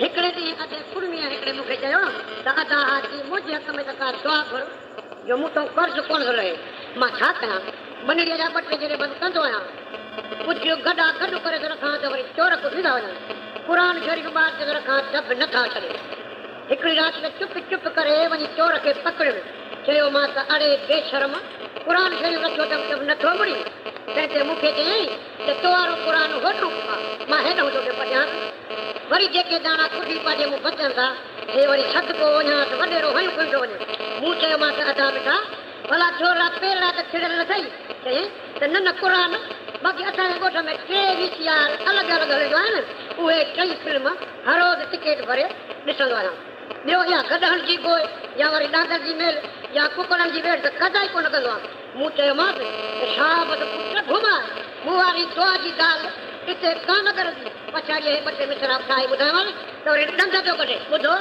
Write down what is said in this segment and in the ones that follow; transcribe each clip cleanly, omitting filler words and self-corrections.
हिकिड़े ॾींहुं अॼु कुड़मीअ हिकिड़े मूंखे चयो त अदा हाजी मुंहिंजे हक़ में त का दुआ घुर जो मूंखां कर्ज़ु कोन थो रहे मां छा कयां बनीअ जा ॿ टे जॾहिं बंदि कंदो आहियां कुझु गॾा गॾु करे थो रखां त वरी चोर कुझंदा वञनि क़ुर शरीफ़ ॿार ते रखां डब नथा छॾे हिकिड़ी राति में चुप चुप करे वञी चोर खे पकड़ियो चयो मां त अड़े बेशरम क़ुर शरीफ़ रखियो त नथो मुड़ी तंहिं मूंखे चयईं त तो वारो क़ुर होॾो मां हेॾो तोखे पढ़ियां वरी जेके दाणा कुटी पंहिंजे मूं बचनि था हे वरी छत पोइ वञा त वॾेरो हयूं कोन्ह वञे मूं चयोमांसि अदा बेटा भला चोर पेरा त छिड़ियल न अथई चयईं त न क़ुर बाक़ी असांजे ॻोठ में 3 VCR अलॻि अलॻि हलंदा आहिनि उहे 3 फिल्म हर रोज़ टिकेट भरे ॾिसंदो आहियां ॿियो इहा गदहनि जी गोए या वरी ॾांगर जी मेल या कुकड़नि जी वेड़ त कदा ई कोन कंदो आहे मूं चयोमांसि त छा पुटु घुमाए मूं वारी दुआ जी ॻाल्हि हिते कान करंदी पछाड़ीअ ॿ टे मिसरा ठाहे ॿुधायांव त वरी ॾंद पियो कढे ॿुधो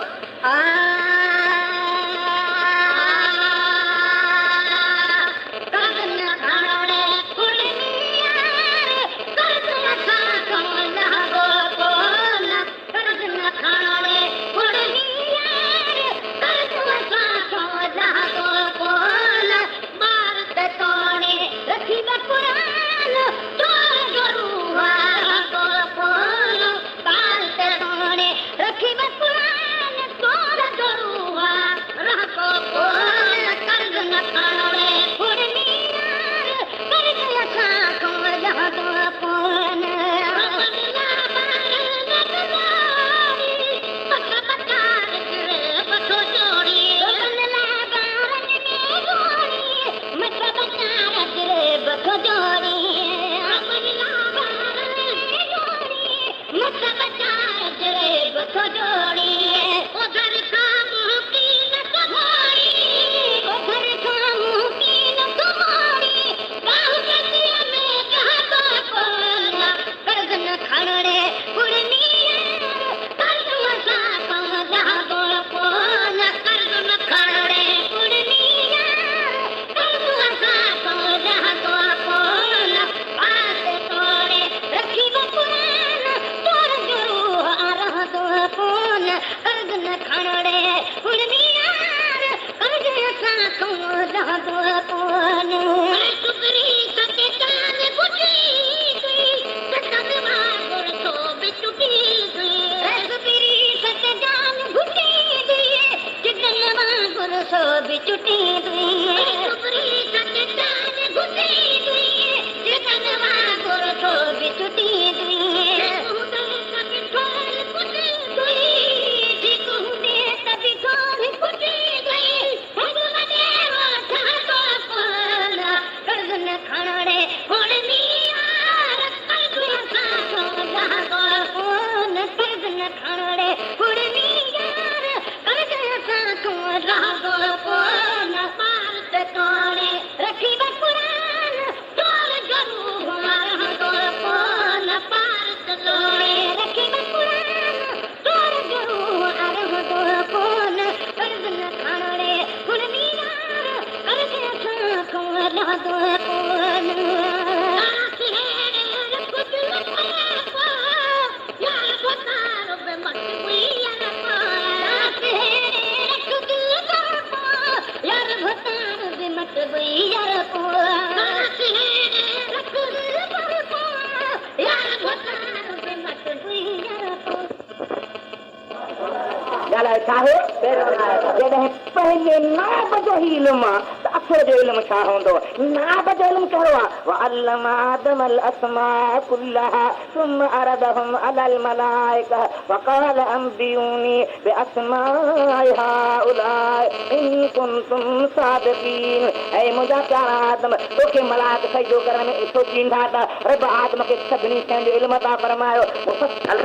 जॾहिं पहले नाब जो ही इल्म त अखर जो इल्म छा हूंदो नाब जो इल्म कहिड़ो आहे वअल्लम आदम الاسماء كلها ثم عرضهم على الملائكه وقال انبئوني باسماء هؤلاء ان كنتم صادقين اي मुंहिंजा प्यारा आदम तोखे मलाइक सजदो करण में सोचींदा त रब आदम खे सभिनी शयुनि जो इल्म अता फरमायो मुफ़स्सल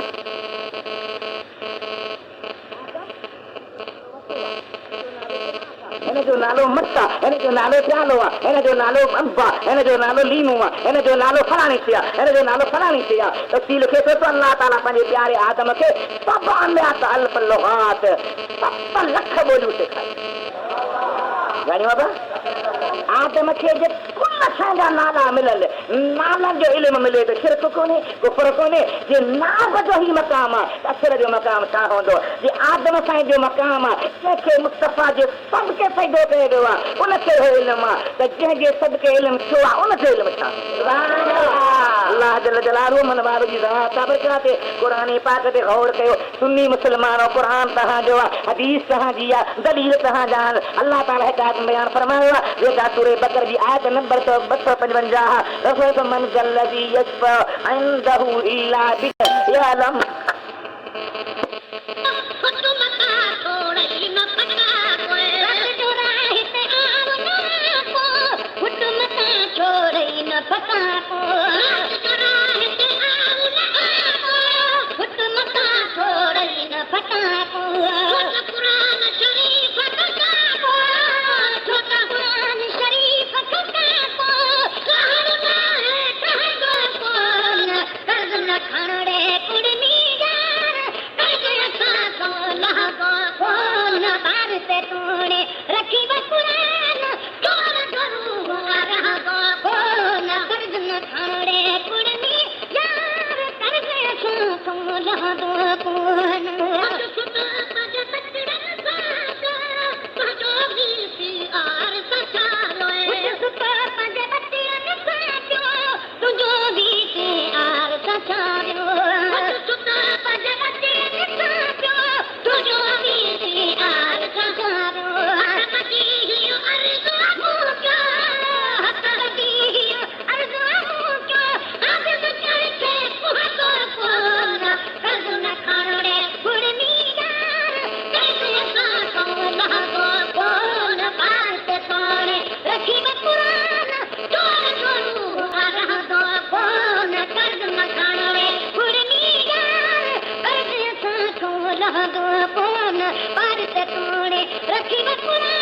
हिन जो नालो मस्ता हिन जो नालो प्यालो आहे हिन जो नालो अंबा हिन जो नालो लीमू आहे हिन जो नालो फलाणी थी आहे हिन जो नालो फलाणी थी आहे तफ़सील खे सोचो अल्लाह ताला पंहिंजे प्यारे आदम खे 7 लख ॿोलियूं सेखारियूं घणी बाबा आदम खे जे कुल असांजा नाला मिलल नालनि जो इल्मु मिले त शिरक कोन्हे कुफर कोन्हे जे नाब जो ई मक़ाम आहे त अखिर जो मक़ाम छा हूंदो जे आदम साईं जो मक़ाम आहे कंहिंखे मुस्तफ़ा जे सदके पैदो कयो वियो आहे उनखे हो इल्मु आहे त जंहिंजे सदके इल्मु थियो आहे उनजो इल्मु छा अल्लाह जल जलालहू मन वारो जी ते क़ुर पाक ते गौर कयो सुन्नी मुस्लमानो क़ुर तव्हांजो आहे हदीस तव्हांजी आहे दलील तव्हांजा आहिनि अल्लाह ताला हिदायत में बयान फरमायो आहे जेका सूरे बकर जी आयत नंबर 255 रसूल मन जल्लज़ी यशफ़अ इंदहू इल्ला बियअलम रखी